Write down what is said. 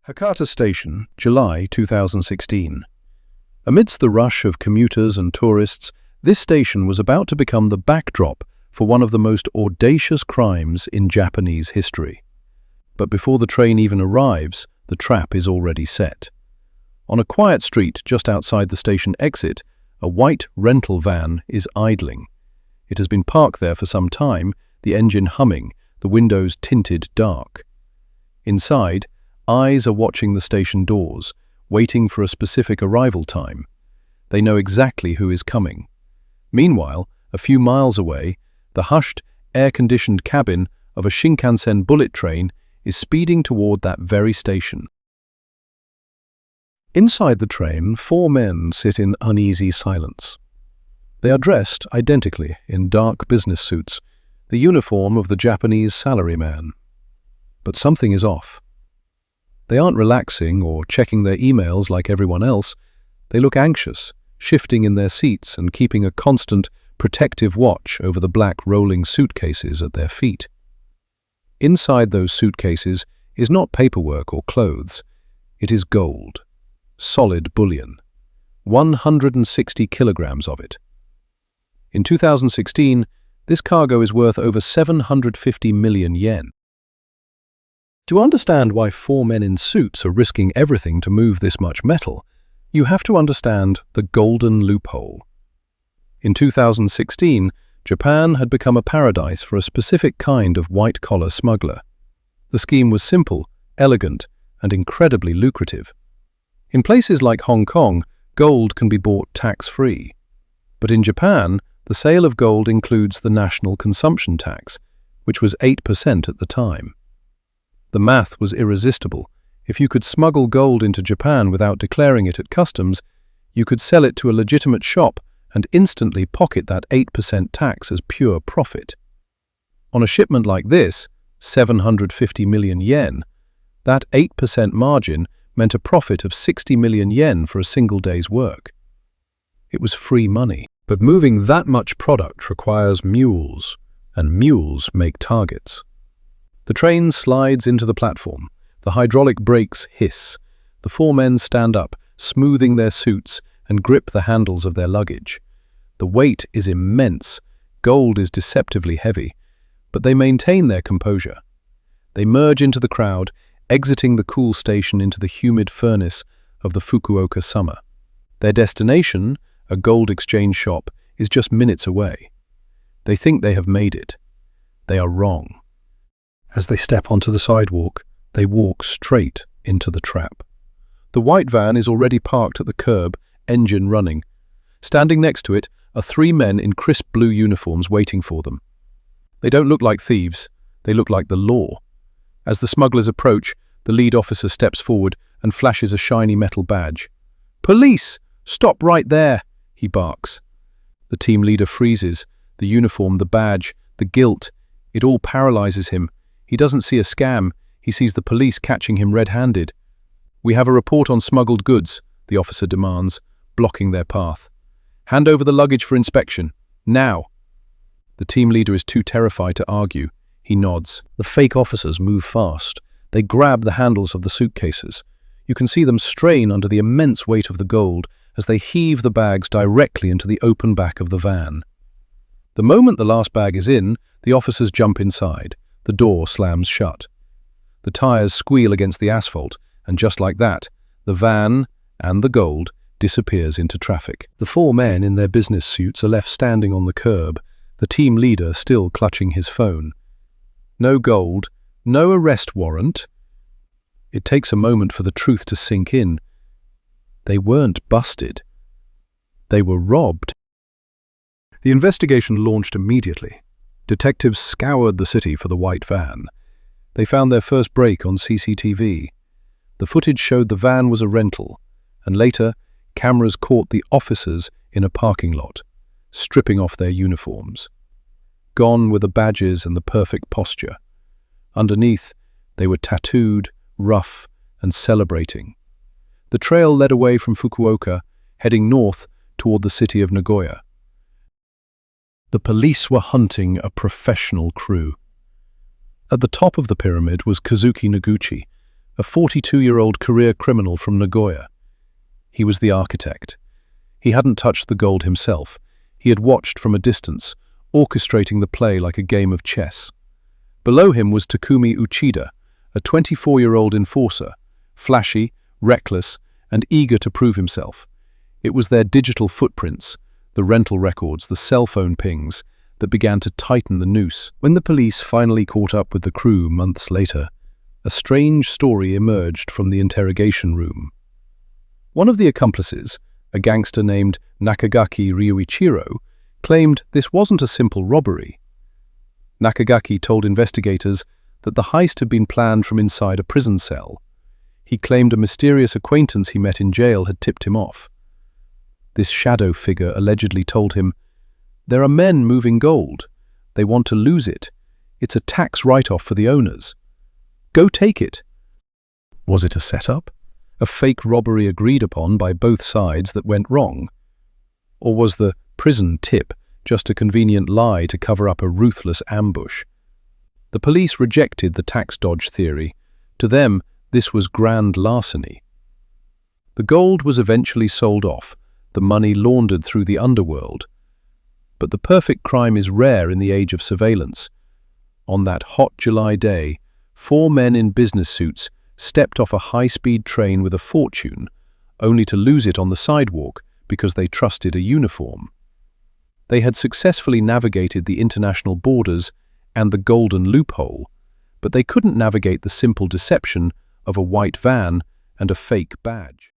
Hakata Station, July 2016. Amidst the rush of commuters and tourists, this station was about to become the backdrop for one of the most audacious crimes in Japanese history. But before the train even arrives, the trap is already set. On a quiet street just outside the station exit, a white rental van is idling. It has been parked there for some time, the engine humming, the windows tinted dark. Inside, eyes are watching the station doors, waiting for a specific arrival time. They know exactly who is coming. Meanwhile, a few miles away, the hushed, air-conditioned cabin of a Shinkansen bullet train is speeding toward that very station. Inside the train, four men sit in uneasy silence. They are dressed identically in dark business suits, the uniform of the Japanese salaryman. But something is off. They aren't relaxing or checking their emails like everyone else. They look anxious, shifting in their seats and keeping a constant, protective watch over the black rolling suitcases at their feet. Inside those suitcases is not paperwork or clothes. It is gold. Solid bullion. 160 kilograms of it. In 2016, this cargo is worth over 750 million yen. To understand why four men in suits are risking everything to move this much metal, you have to understand the golden loophole. In 2016, Japan had become a paradise for a specific kind of white-collar smuggler. The scheme was simple, elegant, and incredibly lucrative. In places like Hong Kong, gold can be bought tax-free. But in Japan, the sale of gold includes the national consumption tax, which was 8% at the time. The math was irresistible. If you could smuggle gold into Japan without declaring it at customs, you could sell it to a legitimate shop and instantly pocket that 8% tax as pure profit. On a shipment like this, 750 million yen, that 8% margin meant a profit of 60 million yen for a single day's work. It was free money. But moving that much product requires mules, and mules make targets. The train slides into the platform. The hydraulic brakes hiss. The four men stand up, smoothing their suits, and grip the handles of their luggage. The weight is immense. Gold is deceptively heavy, but they maintain their composure. They merge into the crowd, exiting the cool station into the humid furnace of the Fukuoka summer. Their destination, a gold exchange shop, is just minutes away. They think they have made it. They are wrong. As they step onto the sidewalk, they walk straight into the trap. The white van is already parked at the curb, engine running. Standing next to it are three men in crisp blue uniforms waiting for them. They don't look like thieves, they look like the law. As the smugglers approach, the lead officer steps forward and flashes a shiny metal badge. "Police! Stop right there!" he barks. The team leader freezes. The uniform, the badge, the guilt, it all paralyzes him. He doesn't see a scam, he sees the police catching him red-handed. "We have a report on smuggled goods," the officer demands, blocking their path. "Hand over the luggage for inspection. Now!" The team leader is too terrified to argue. He nods. The fake officers move fast. They grab the handles of the suitcases. You can see them strain under the immense weight of the gold as they heave the bags directly into the open back of the van. The moment the last bag is in, the officers jump inside. The door slams shut. The tires squeal against the asphalt, and just like that, the van and the gold disappears into traffic. The four men in their business suits are left standing on the curb, the team leader still clutching his phone. No gold, no arrest warrant. It takes a moment for the truth to sink in. They weren't busted. They were robbed. The investigation launched immediately. Detectives scoured the city for the white van. They found their first break on CCTV. The footage showed the van was a rental, and later, cameras caught the officers in a parking lot, stripping off their uniforms. Gone were the badges and the perfect posture. Underneath, they were tattooed, rough, and celebrating. The trail led away from Fukuoka, heading north toward the city of Nagoya. The police were hunting a professional crew. At the top of the pyramid was Kazuki Noguchi, a 42-year-old career criminal from Nagoya. He was the architect. He hadn't touched the gold himself. He had watched from a distance, orchestrating the play like a game of chess. Below him was Takumi Uchida, a 24-year-old enforcer, flashy, reckless, and eager to prove himself. It was their digital footprints, the rental records, the cell phone pings, that began to tighten the noose. When the police finally caught up with the crew months later, a strange story emerged from the interrogation room. One of the accomplices, a gangster named Nakagaki Ryuichiro, claimed this wasn't a simple robbery. Nakagaki told investigators that the heist had been planned from inside a prison cell. He claimed a mysterious acquaintance he met in jail had tipped him off. This shadow figure allegedly told him, "There are men moving gold. They want to lose it. It's a tax write-off for the owners. Go take it." Was it a setup? A fake robbery agreed upon by both sides that went wrong? Or was the prison tip just a convenient lie to cover up a ruthless ambush? The police rejected the tax dodge theory. To them, this was grand larceny. The gold was eventually sold off, the money laundered through the underworld. But the perfect crime is rare in the age of surveillance. On that hot July day, 4 men in business suits stepped off a high-speed train with a fortune, only to lose it on the sidewalk because they trusted a uniform. They had successfully navigated the international borders and the golden loophole, but they couldn't navigate the simple deception of a white van and a fake badge.